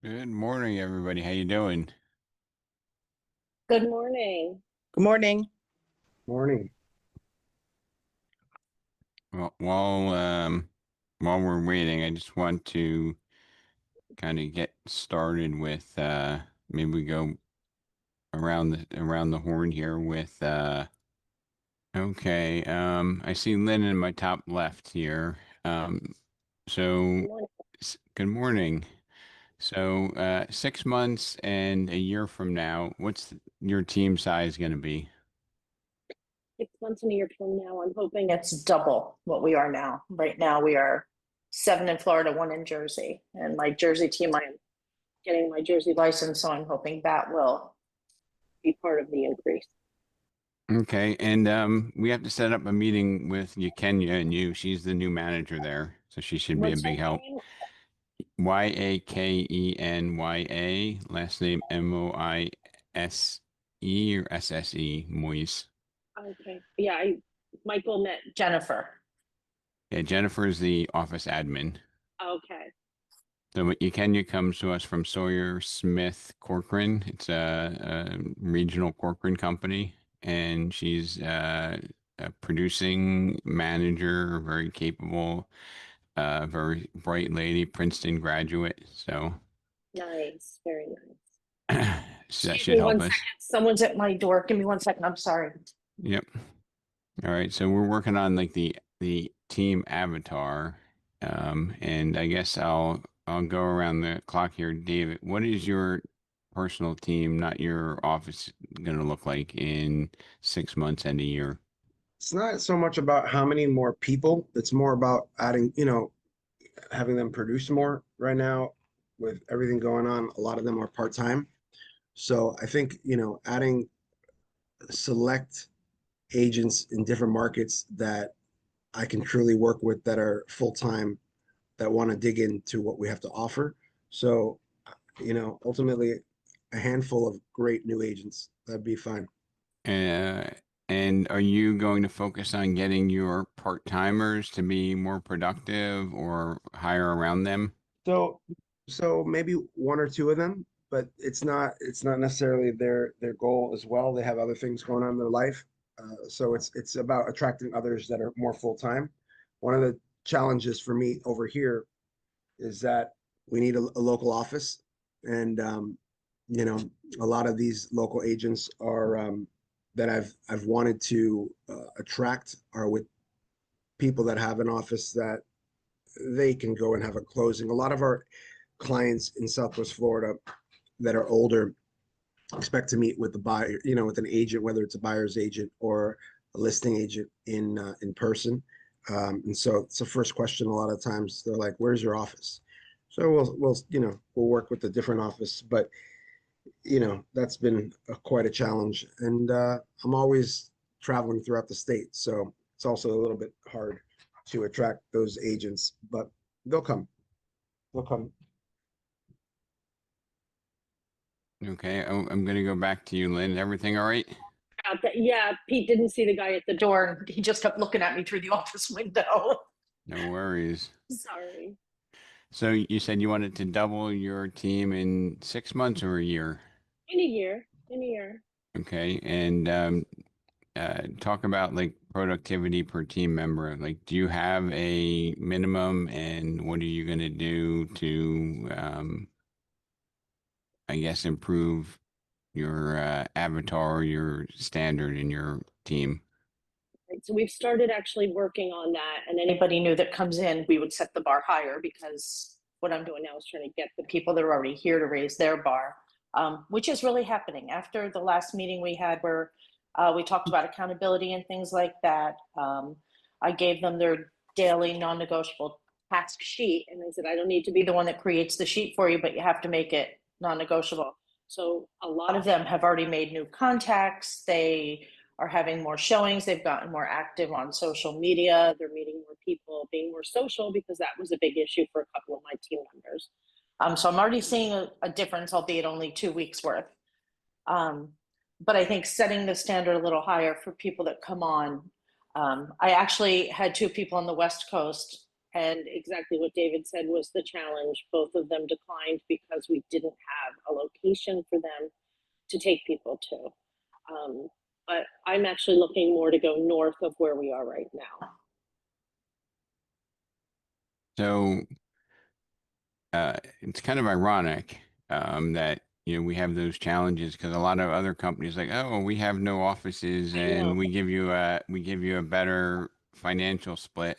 Good morning, everybody. How you doing? Good morning. Good morning. Morning. Well, while we're waiting, I just want to kind of get started with maybe we go around the horn here with okay. I see Lynn in my top left here. So Good morning. good morning. So 6 months and a year from now, what's your team size going to be? 6 months and a year from now, I'm hoping It's double what we are now. Right now, we are seven in Florida, one in Jersey. And my Jersey team, I'm getting my Jersey license, so I'm hoping that will. be part of the increase. Okay, and we have to set up a meeting with you, Kenya, and you. She's the new manager there, so she should be a What's her big help. name? Yakenya, last name Moise or SSE, Moise. Okay. Yeah, Michael met. Jennifer. Yeah, Jennifer is the office admin. Okay. So Kenya comes to us from Sawyer Smith Corcoran. It's a regional Corcoran company, and she's a producing manager, very capable, very bright lady, Princeton graduate. So, Nice. Very nice. so that Excuse should me help one us. second. Someone's at my door. Give me 1 second. I'm sorry. Yep. All right. So we're working on like the team avatar, and I guess I'll go around the clock here, David. What is your personal team, not your office, going to look like in 6 months and a year? It's not so much about how many more people, it's more about adding, having them produce more right now with everything going on. A lot of them are part-time. So I think, adding select agents in different markets that I can truly work with that are full-time that want to dig into what we have to offer. So, ultimately a handful of great new agents, that'd be fine. Uh, and are you going to focus on getting your part-timers to be more productive or hire around them? So, so maybe one or two of them, but it's not necessarily their goal as well. They have other things going on in their life. So it's about attracting others that are more full time. One of the challenges for me over here is that we need a local office, and you know, a lot of these local agents are that I've wanted to attract are with people that have an office that they can go and have a closing. A lot of our clients in Southwest Florida that are older expect to meet with the buyer, with an agent, whether it's a buyer's agent or a listing agent in person. And so it's the first question. A lot of times they're like, "Where's your office?" So we'll work with the different office, but that's been quite a challenge. And I'm always traveling throughout the state, so it's also a little bit hard to attract those agents, but they'll come. They'll come. Okay, I'm going to go back to you, Lynn. Everything all right? About that. Yeah, Pete didn't see the guy at the door. Door. He just kept looking at me through the office window. No worries. Sorry. So you said you wanted to double your team in 6 months or a year? In a year. In a year. Okay, and talk about like productivity per team member. Like, do you have a minimum, and what are you going to do to, I guess, improve your avatar, your standard in your team? Right. So we've started actually working on that. And anybody new that comes in, we would set the bar higher because what I'm doing now is trying to get the people that are already here to raise their bar, which is really happening. After the last meeting we had where we talked about accountability and things like that, I gave them their daily non-negotiable task sheet. And they said, I don't need to be the one that creates the sheet for you, but you have to make it non-negotiable. So a lot of them have already made new contacts. They are having more showings. They've gotten more active on social media. They're meeting more people, being more social because that was a big issue for a couple of my team members. So I'm already seeing a difference, albeit only 2 weeks worth. But I think setting the standard a little higher for people that come on. I actually had two people on the West Coast And exactly what David said was the challenge. Both of them declined because we didn't have a location for them to take people to. But I'm actually looking more to go north of where we are right now. So it's kind of ironic that we have those challenges because a lot of other companies like, oh, we have no offices I know. and we give you a better financial split,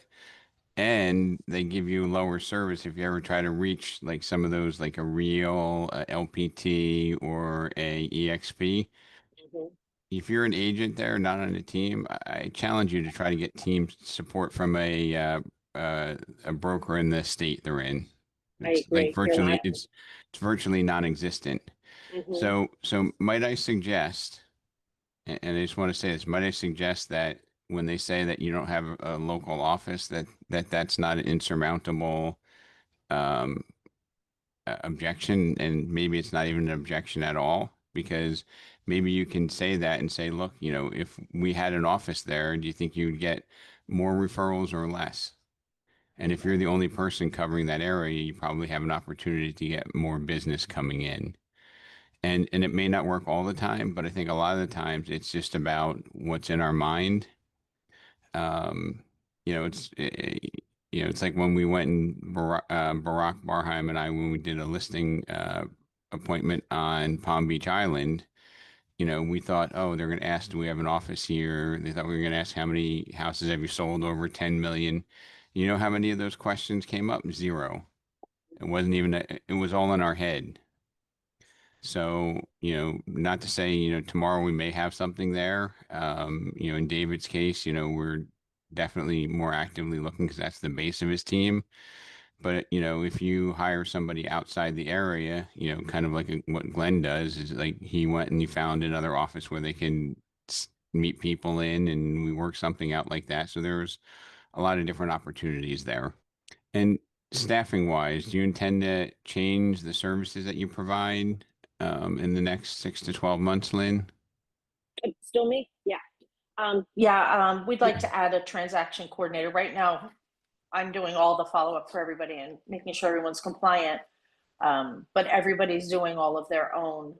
and they give you lower service if you ever try to reach like some of those like a real LPT or a EXP. Mhm. If you're an agent there, not on a team, I challenge you to try to get team support from a broker in the state they're in. I It's like agree. You're not. it's virtually non-existent. Mhm. So might I suggest, and I just want to say this, might I suggest that when they say that you don't have a local office, that's not an insurmountable um, objection, and maybe it's not even an objection at all, because maybe you can say that and say, look, if we had an office there, do you think you'd get more referrals or less? And if you're the only person covering that area, you probably have an opportunity to get more business coming in. And it may not work all the time, but I think a lot of the times it's just about what's in our mind. Um, it's like when we went and Barack Barheim and I, when we did a listing appointment on Palm Beach Island, we thought, oh, they're going to ask, do we have an office here? They thought we were going to ask, how many houses have you sold over 10 million? You know how many of those questions came up? Zero. It wasn't even, it was all in our head. So, not to say, tomorrow we may have something there. In David's case, we're definitely more actively looking because that's the base of his team. But, if you hire somebody outside the area, kind of like what Glenn does is like he went and he found another office where they can meet people in, and we work something out like that. So there's a lot of different opportunities there. And staffing wise, do you intend to change the services that you provide in the next 6 to 12 months, Lynn? It's still me? Yeah. We'd like to add a transaction coordinator. Right now, I'm doing all the follow-up for everybody and making sure everyone's compliant. But everybody's doing all of their own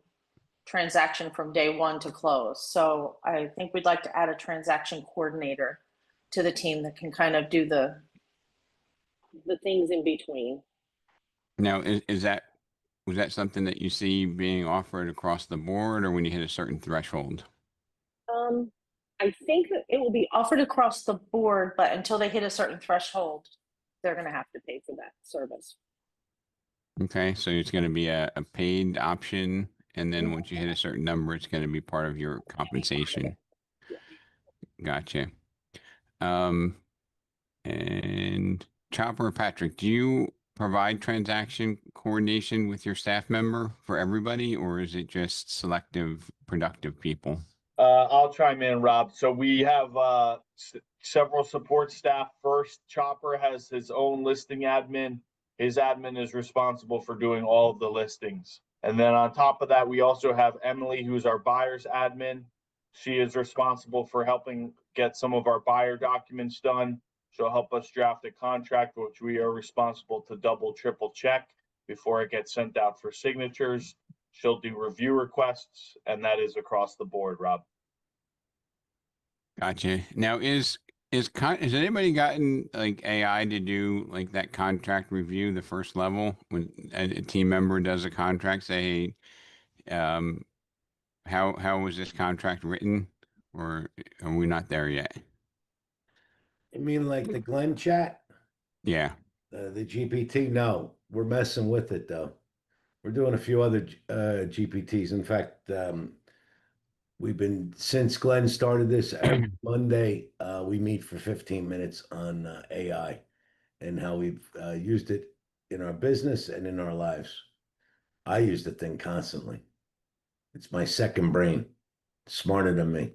transaction from day one to close. So I think we'd like to add a transaction coordinator to the team that can kind of do the things in between. Now, was that something that you see being offered across the board, or when you hit a certain threshold? Um, I think that it will be offered across the board, but until they hit a certain threshold, they're going to have to pay for that service. Okay, so it's going to be a paid option, and then once you hit a certain number, it's going to be part of your compensation. Yeah. Gotcha. Um, and Chopper or Patrick, do you provide transaction coordination with your staff member for everybody, or is it just selective, productive people? I'll chime in, Rob. So we have several support staff. First, Chopper has his own listing admin. His admin is responsible for doing all of the listings. And then on top of that, we also have Emily, who's our buyer's admin. She is responsible for helping get some of our buyer documents done. She'll help us draft a contract, which we are responsible to double, triple check before it gets sent out for signatures. She'll do review requests, and that is across the board, Rob. Gotcha. Now, has anybody gotten like AI to do like that contract review, the first level, when a team member does a contract, say, um, how was this contract written, or are we not there yet? You mean like the Glenn chat? Yeah. The GPT? No, we're messing with it though. We're doing a few other GPTs. In fact, we've been since Glenn started this every Monday. We meet for 15 minutes on AI and how we've used it in our business and in our lives. I use the thing constantly. It's my second brain, smarter than me.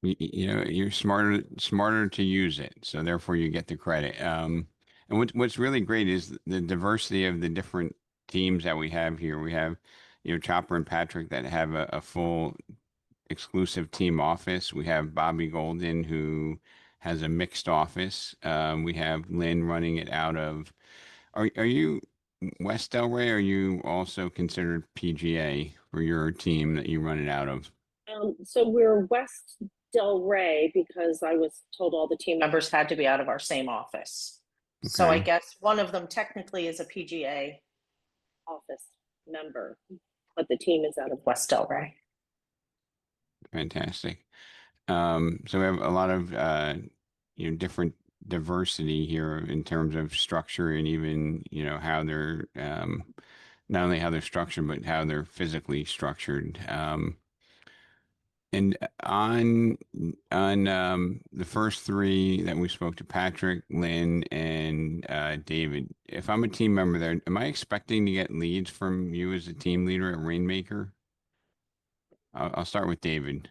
You're smarter to use it, so therefore you get the credit. And what's really great is the diversity of the different teams that we have here. We have, Chopper and Patrick that have a full exclusive team office. We have Bobby Golden, who has a mixed office. We have Lynn running it out of. Are you West Delray? Or are you also considered PGA for your team that you run it out of? So we're West Del Rey because I was told all the team members. Members had to be out of our same office. So I Okay. guess one of them technically is a PGA Office member, but the team is out of West Delray. Fantastic. So we have a lot of different diversity here in terms of structure and even how they're not only how they're structured but how they're physically structured. And on the first three that we spoke to, Patrick, Lynn, and David, if I'm a team member there, am I expecting to get leads from you as a team leader at Rainmaker? I'll start with David.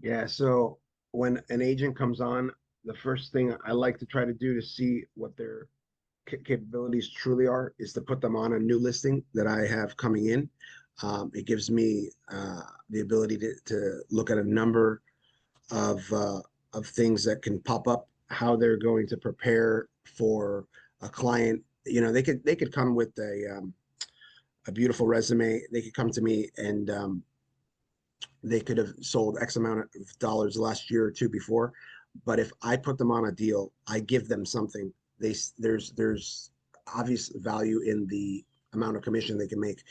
Yeah, so when an agent comes on, the first thing I like to try to do to see what their capabilities truly are is to put them on a new listing that I have coming in. It gives me the ability to look at a number of things that can pop up, how they're going to prepare for a client. They could come with a beautiful resume. They could come to me and they could have sold X amount of dollars the last year or two before. But if I put them on a deal, I give them something. There's obvious value in the amount of commission they can make,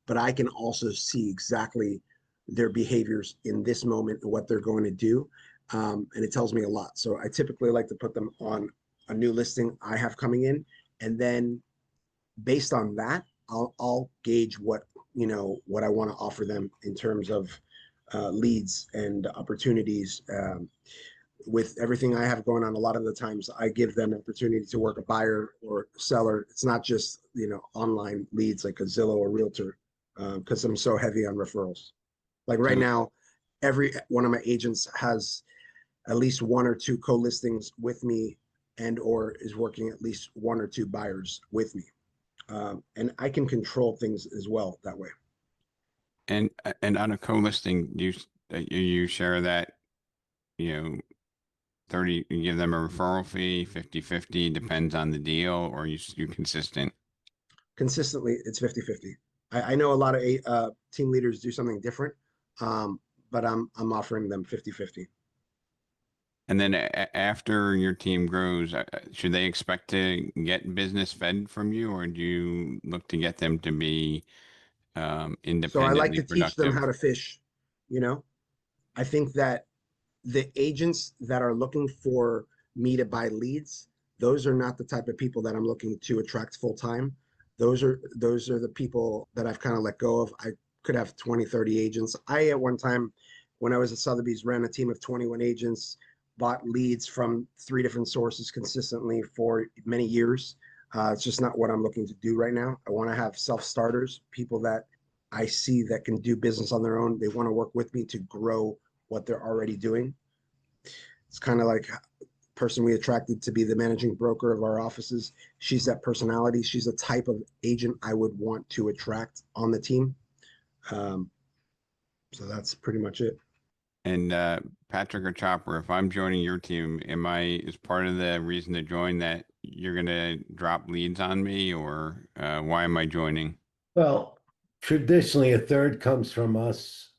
but I can also see exactly their behaviors in this moment and what they're going to do. And it tells me a lot. So I typically like to put them on a new listing I have coming in. And then based on that, I'll gauge what I want to offer them in terms of leads and opportunities. With everything I have going on, a lot of the times I give them opportunity to work a buyer or seller. It's not just online leads like a Zillow or Realtor, because I'm so heavy on referrals. Like right now, every one of my agents has at least one or two co-listings with me, and or is working at least one or two buyers with me. And I can control things as well that way. And on a co-listing, you share that, 30, you give them a referral fee, 50/50, depends on the deal, or you consistent? Consistently, it's 50/50. I know a lot of team leaders do something different, but I'm offering them 50/50. And then after your team grows, should they expect to get business fed from you, or do you look to get them to be So I like independently to teach them how productive? to fish. I think that the agents that are looking for me to buy leads, those are not the type of people that I'm looking to attract full time. Those are the people that I've kind of let go of. I could have 20, 30 agents. I at one time, when I was at Sotheby's, ran a team of 21 agents, bought leads from 3 different sources consistently for many years. It's just not what I'm looking to do right now. I want to have self-starters, people that I see that can do business on their own. They want to work with me to grow what they're already doing. It's kind of like person we attracted to be the managing broker of our offices. She's that personality. She's the type of agent I would want to attract on the team. So that's pretty much it. And Patrick or Chopper, if I'm joining your team, is part of the reason to join that you're going to drop leads on me, or why am I joining? Well, traditionally, a third comes from us,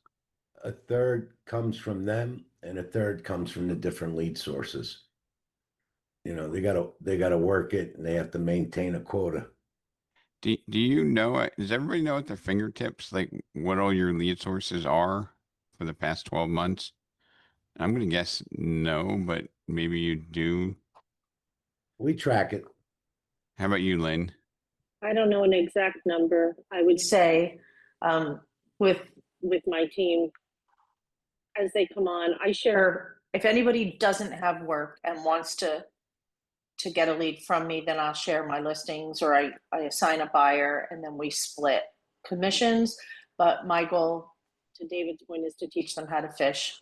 a third comes from them, and a third comes from the different lead sources. They gotta work it, and they have to maintain a quota. Do you know, does everybody know at their fingertips, like what all your lead sources are for the past 12 months? I'm going to guess no, but maybe you do. We track it. How about you, Lynn? I don't know an exact number. I would say with my team, as they come on, I share. If anybody doesn't have work and wants to get a lead from me, then I'll share my listings, or I assign a buyer, and then we split commissions. But my goal, To David's point, is to teach them how to fish.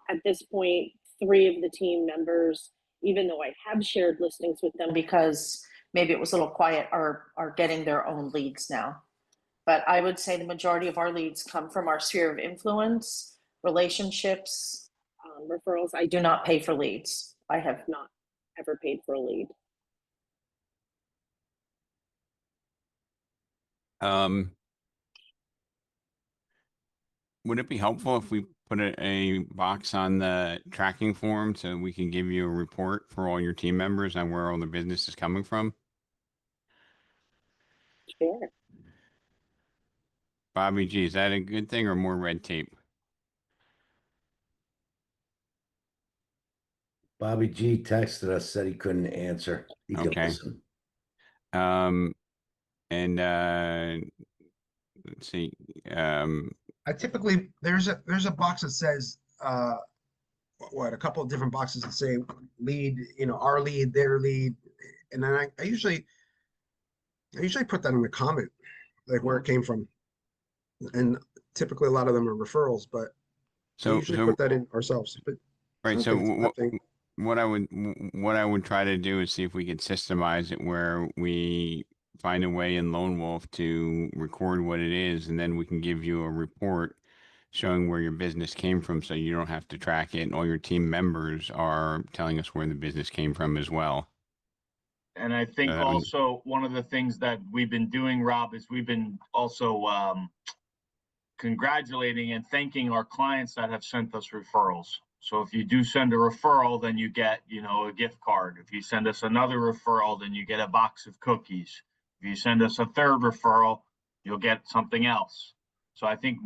At this point, 3 of the team members, even though I have shared listings with them Because maybe it was a little quiet, are getting their own leads now. But I would say the majority of our leads come from our sphere of influence, relationships. Referrals, I Do not pay for leads. I have not ever paid for a lead. Would it be helpful if we put a box on the tracking form so we can give you a report for all your team members on where all the business is coming from? Sure. Bobby G, is that a good thing or more red tape? Bobby G texted us, said he couldn't answer. He could Okay. listen. Um, and let's see. I typically, there's a box that says, what, a couple of different boxes that say lead, our lead, their lead. And then I usually put that in the comment, like where it came from. And typically a lot of them are referrals, but we So usually put that in ourselves. But I right. don't So think it's a bad thing. what I would try to do is see if we could systemize it where we find a way in Lone Wolf to record what it is, and then we can give you a report showing where your business came from, so you don't have to track it, and all your team members are telling us where the business came from as well. And I think that would- also one of the things that we've been doing, Rob, is we've been also congratulating and thanking our clients that have sent us referrals. So if you do send a referral, then you get, a gift card. If you send us another referral, then you get a box of cookies. If you send us a third referral, you'll get something else. So I think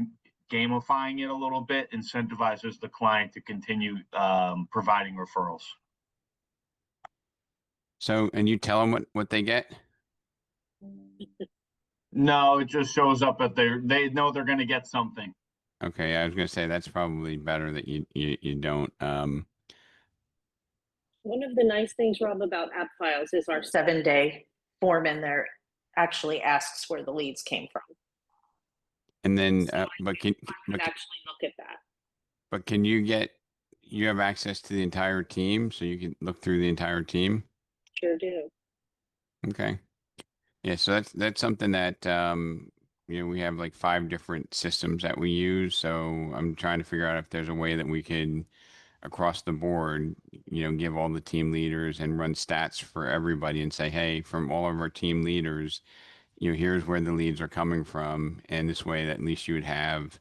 gamifying it a little bit incentivizes the client to continue providing referrals. So, and you tell them what they get? No, it just shows up that they know they're going to get something. Okay, I was gonna say that's probably better that you don't. One of the nice things, Rob, about app files is our 7-day form in there actually asks where the leads came from. And then, So I but could actually look at that. can you have access to the entire team, so you can look through the entire team? Sure do. Okay. Yeah, so that's something that we have like 5 different systems that we use. So I'm trying to figure out if there's a way that we could across the board, give all the team leaders and run stats for everybody and say, hey, from all of our team leaders, here's where the leads are coming from. And this way, that at least you would have,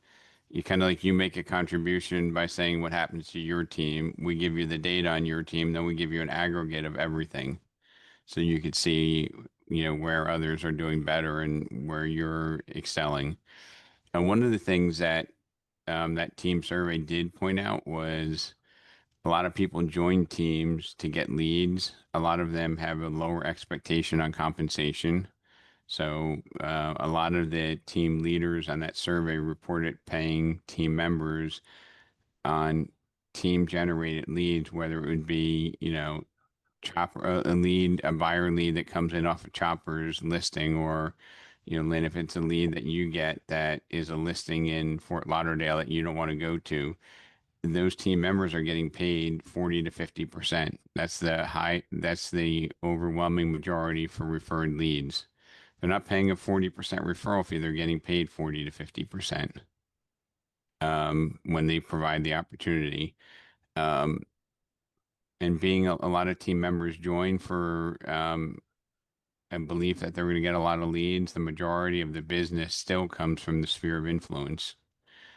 you kind of like you make a contribution by saying what happens to your team. We give you the data on your team, then we give you an aggregate of everything. So you could see, where others are doing better and where you're excelling. And one of the things that that team survey did point out was a lot of people join teams to get leads. A lot of them have a lower expectation on compensation. So a lot of the team leaders on that survey reported paying team members on team generated leads, whether it would be, chopper a buyer lead that comes in off of Chopper's listing, or Lynn, if it's a lead that you get that is a listing in Fort Lauderdale that you don't want to go to, those team members are getting paid 40 to 50%. That's the overwhelming majority for referred leads. They're not paying a 40% referral fee, they're getting paid 40 to 50% when they provide the opportunity. And being a lot of team members join for a belief that they're going to get a lot of leads, the majority of the business still comes from the sphere of influence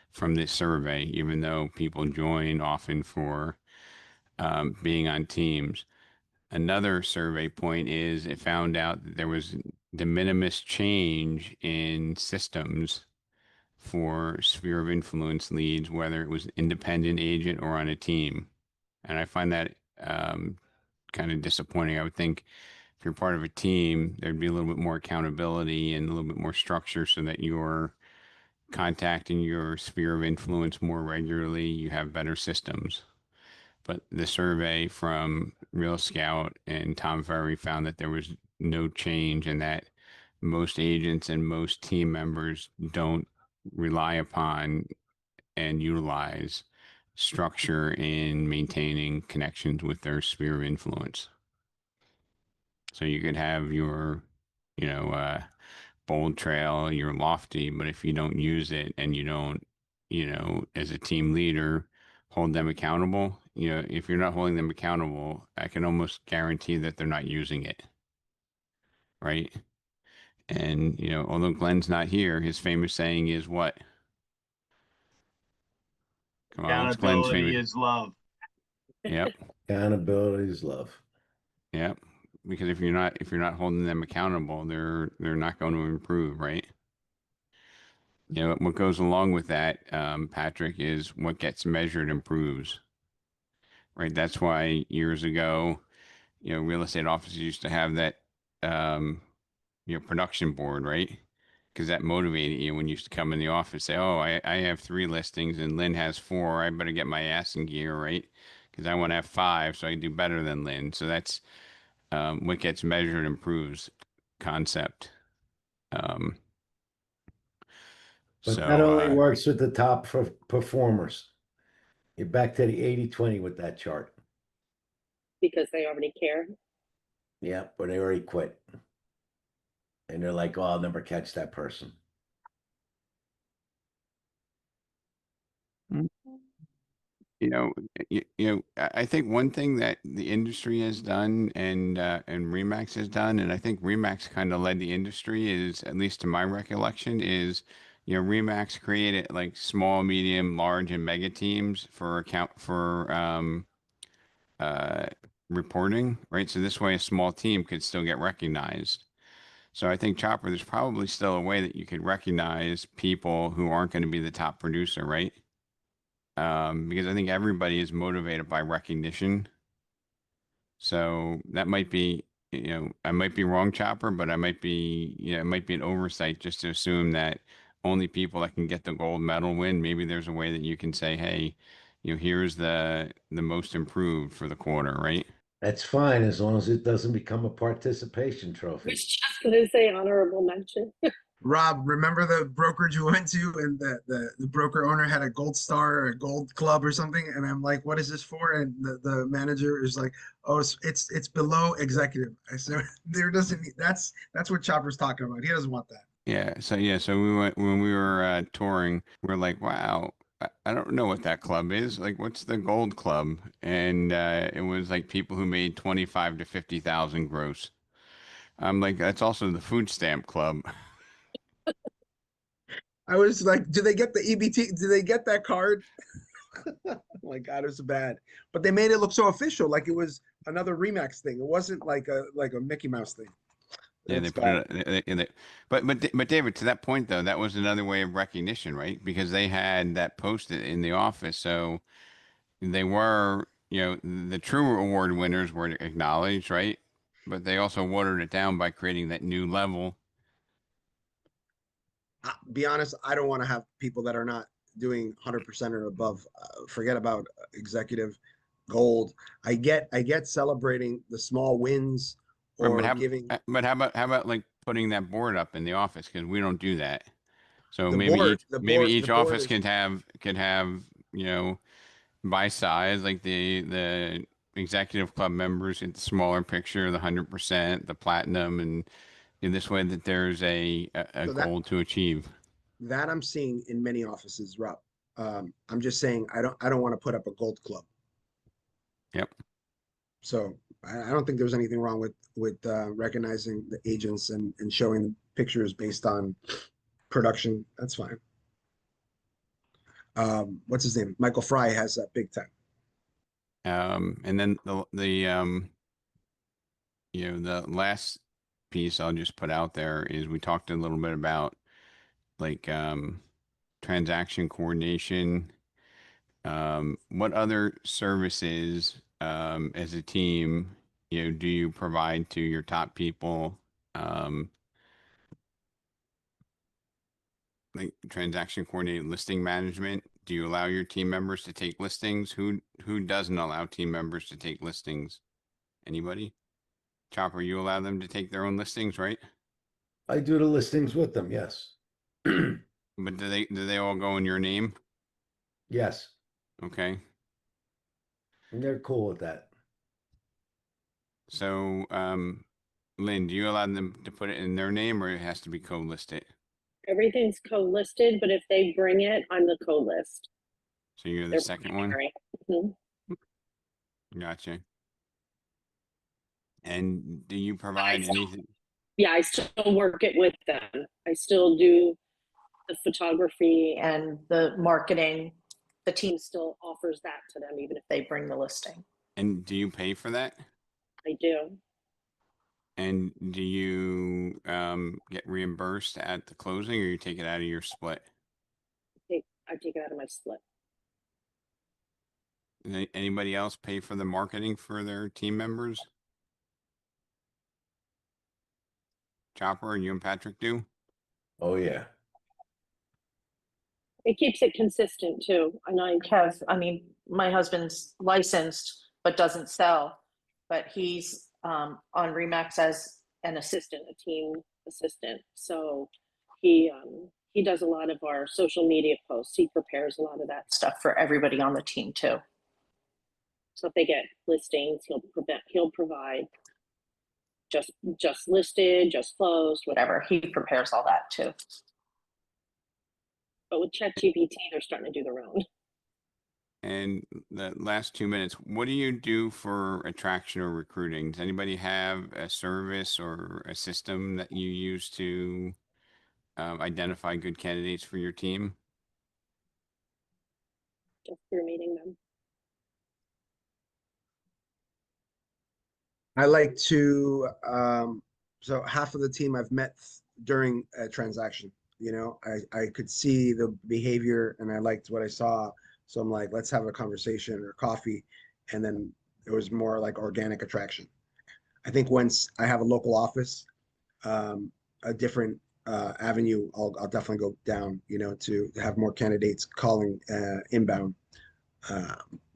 from this survey, even though people join often for being on teams. Another survey point is it found out that there was de minimis change in systems for sphere of influence leads, whether it was independent agent or on a team. And I find that kind of disappointing. I would think if you're part of a team, there'd be a little bit more accountability and a little bit more structure so that you're contacting your sphere of influence more regularly. You have better systems. But the survey from Real Scout and Tom Ferry found that there was no change, and that most agents and most team members don't rely upon and utilize structure in maintaining connections with their sphere of influence. So you could have your, you know, bold trail, your lofty, but if you don't use it and you don't as a team leader, hold them accountable. If you're not holding them accountable, I can almost guarantee that they're not using it. Right. And, although Glenn's not here, his famous saying is what? Come on, what's Glenn's Accountability famous? is love. Yep. Accountability is love. Yep. Because if you're not holding them accountable, they're not going to improve, right? What goes along with that, Patrick, is what gets measured improves, right? That's why years ago, real estate offices used to have that, um, production board, right? Because that motivated you when you used to come in the office, say, "Oh, I have 3 listings and Lynn has 4. I better get my ass in gear, right? Because I want to have 5, so I can do better than Lynn." So that's what gets measured improves concept. Um, But that so only works with the top performers. You're back to the 80-20 with that chart. Because they already care. Yeah, but they already quit. And they're like, oh, I'll never catch that person. I think one thing that the industry has done and Remax has done, and I think Remax kind of led the industry, is, at least to my recollection, is Remax created like small, medium, large, and mega teams for uh, reporting, right? So this way, a small team could still get recognized. So I think, Chopper, there's probably still a way that you could recognize people who aren't going to be the top producer, right? Because I think everybody is motivated by recognition. So that might be, I might be wrong, Chopper, but it might be an oversight just to assume that only people that can get the gold medal win. Maybe there's a way that you can say, hey, here's the most improved for the quarter, right? That's fine as long as it doesn't become a participation I trophy. was just gonna say honorable mention. Rob, remember the brokerage you went to and the broker owner had a gold star or a gold club or something? And I'm like, what is this for? And the manager is like, oh, it's below executive. I said, there doesn't that's what Chopper's talking about. He doesn't want that. So we went when we were touring. We are like, wow, I don't know what that club is. Like, what's the gold club? And it was like people who made 25 to 50,000 gross. I'm like, that's also the food stamp club. I was like, do they get the EBT? Do they get that card? Oh my God, it was bad. But they made it look so official, like it was another Remax thing. It wasn't like a Mickey Mouse thing. Yeah, they That's put bad. but David, to that point though, that was another way of recognition, right? Because they had that posted in the office, so they were, the true award winners were acknowledged, right? But they also watered it down by creating that new level. Be honest, I don't want to have people that are not doing 100% or above. Forget about executive gold. I get celebrating the small wins Right, or giving but how about like putting that board up in the office, because we don't do that. So maybe the each board office is can have by size, like the executive club members get the smaller picture, the 100%, the platinum, and in this way that there's a so goal to achieve. that I'm seeing in many offices, Rob. I'm just saying I don't want to put up a gold club. Yep. So I don't think there's anything wrong with recognizing the agents and showing the pictures based on production. That's fine. What's his name? Michael Fry has that big time. And then the last piece I'll just put out there is we talked a little bit about like transaction coordination. What other services as a team, do you provide to your top people? Um, like transaction coordinated listing management. Do you allow your team members to take listings? Who doesn't allow team members to take listings? Anybody? Chopper, you allow them to take their own listings, right? I do the listings with them, yes. But do they all go in your name? Yes, Okay. and they're cool with that. So, Lynn, do you allow them to put it in their name, or it has to be co-listed? Everything's co-listed, but if they bring it, I'm the co-list. So you're the They're second one? primary. Mhm. Gotcha. And do you I provide still- anything? Yeah, I still work it with them. I still do the photography And the marketing, the team still offers that to them, even if they bring the listing. And do you pay for that? I do. And do you get reimbursed at the closing, or you take it out of your split? I take it out of my split. Anybody else pay for the marketing for their team members? Chopper, you and Patrick do? Oh, yeah. It keeps it consistent too. And I mean, my husband's licensed but doesn't sell, but he's on Remax as an assistant, a team assistant. So he does a lot of our social media posts. He prepares a lot of that stuff for everybody on the team too. So if they get listings, he'll provide just listed, just closed, whatever. He prepares all that too. But with ChatGPT, they're starting to do their own. And the last 2 minutes, what do you do for attraction or recruiting? Does anybody have a service or a system that you use to identify good candidates for your team? Just through meeting them. I like to, so half of the team I've met during a transaction. You know, I could see the behavior and I liked what I saw. So I'm like, let's have a conversation or coffee. And then it was more like organic attraction. I think once I have a local office, a different avenue, I'll definitely go down, you know, to have more candidates calling inbound,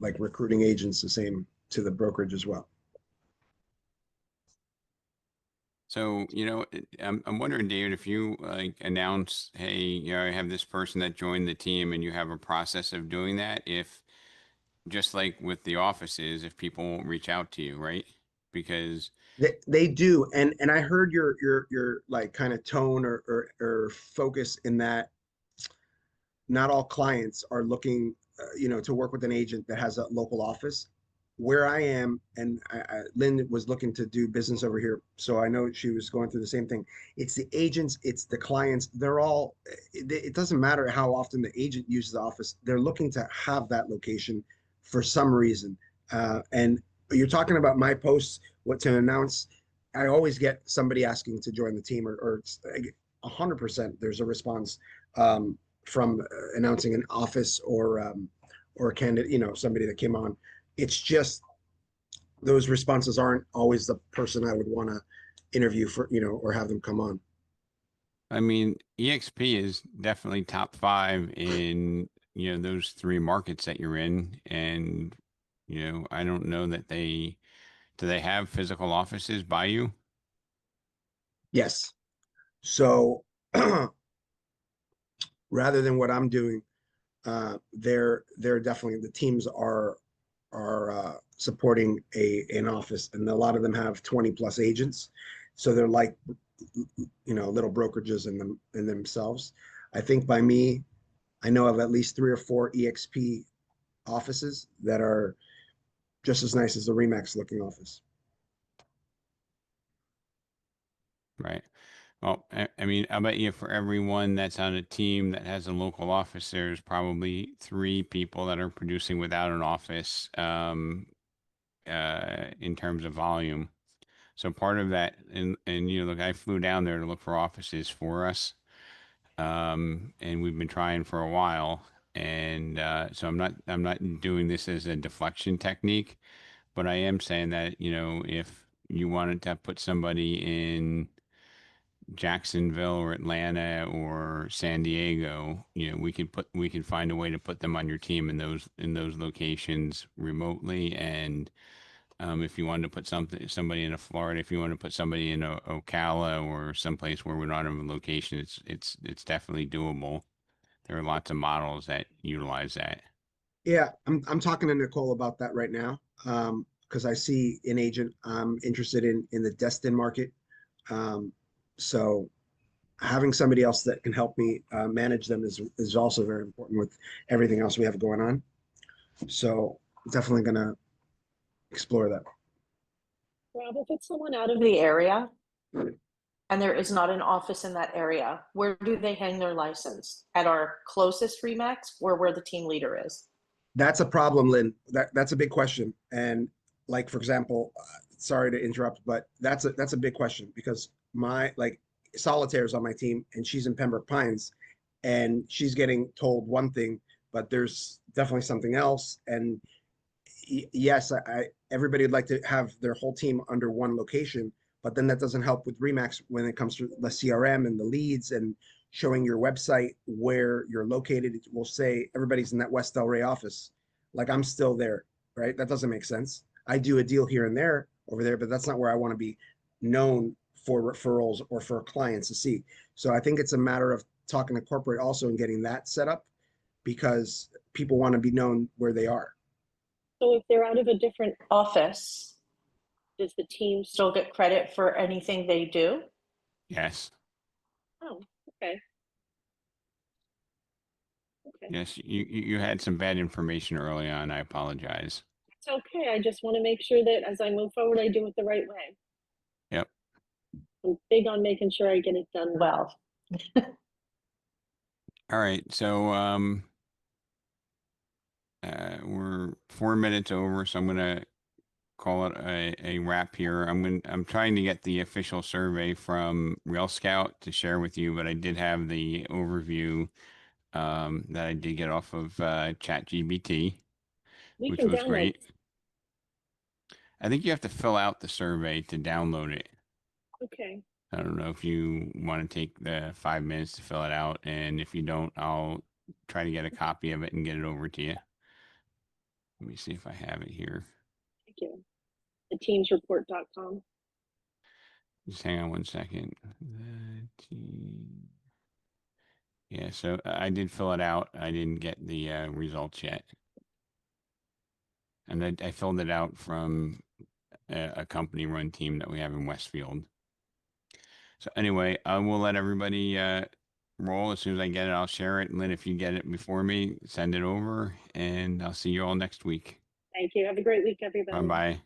like recruiting agents, the same to the brokerage as well. So, I'm wondering, David, if you like announce, hey, I have this person that joined the team and you have a process of doing that, if just like with the offices, if people won't reach out to you, right? Because They do, and I heard your like kind of tone or focus in that not all clients are looking, you know, to work with an agent that has a local office. Where I am, and Lynn was looking to do business over here, so I know she was going through the same thing. It's the agents, it's the clients. They're all. It doesn't matter how often the agent uses the office. They're looking to have that location for some reason. And you're talking about my posts, what to announce. I always get somebody asking to join the team, or 100%. There's a response. From announcing an office or a candidate, you know, somebody that came on. It's just those responses aren't always the person I would want to interview for, you know, or have them come on. I mean, EXP is definitely top 5 in, those 3 markets that you're in. And, I don't know that do they have physical offices by you? Yes. So rather than what I'm doing, they're definitely the teams are supporting an office, and a lot of them have 20 plus agents, so they're like, you know, little brokerages in themselves. I think by me, I know of at least 3 or 4 EXP offices that are just as nice as the Remax looking office. Right. Well, I mean, I bet you for everyone that's on a team that has a local office, there's probably 3 people that are producing without an office, in terms of volume. So part of that, and look, I flew down there to look for offices for us, and we've been trying for a while. And so I'm not doing this as a deflection technique, but I am saying that, if you wanted to put somebody in Jacksonville or Atlanta or San Diego, we can find a way to put them on your team in those locations remotely. And if you wanted to put somebody in Florida, if you want to put somebody in Ocala or someplace where we're not in a location, it's definitely doable. There are lots of models that utilize that. Yeah, I'm talking to Nicole about that right now, because I see an agent I'm interested in the Destin market. So having somebody else that can help me manage them is also very important with everything else we have going on. So definitely gonna explore that. Rob, if it's someone out of The area, and there is not an office in that area, where do they hang their license? At our closest Remax or where the team leader is? That's a problem, Lynn. That's a big question. And like, for example, sorry to interrupt, but that's a big question because my like Solitaire is on my team and she's in Pembroke Pines and she's getting told one thing, but there's definitely something else. And yes, everybody would like to have their whole team under one location, but then that doesn't help with Remax when it comes to the CRM and the leads and showing your website where you're located. It will say everybody's in that West Del Rey office. Like I'm still there, right? That doesn't make sense. I do a deal here and there over there, but that's not where I want to be known for referrals or for clients to see. So I think it's a matter of talking to corporate also and getting that set up because people want to be known where they are. So if they're out of a different, Office, does the team still get credit for anything they do? Yes. Oh, okay. Okay, Yes. You had some bad information early on. I apologize. it's okay. I just want to make sure that as I move forward, I do it the right way. Yep. I'm big on making sure I get it done well. All right. So we're 4 minutes over, so I'm gonna call it a wrap here. I'm trying to get the official survey from Rail Scout to share with you, but I did have the overview that I did get off of ChatGPT, We which can was download. great. I think you have to fill out the survey to download it. Okay, I don't know if you want to take the 5 minutes to fill it out, and if you don't, I'll try to get a copy of it and get it over to you. Let me see if I have it here. thank you. Theteamsreport.com. Just hang on 1 second. Yeah, so I did fill it out. I didn't get the results yet. And I filled it out from a company-run team that we have in Westfield. So anyway, I will let everybody roll. As soon as I get it, I'll share it. Lynn, if you get it before me, send it over, and I'll see you all next week. Thank you. Have a great week, everybody. Bye-bye.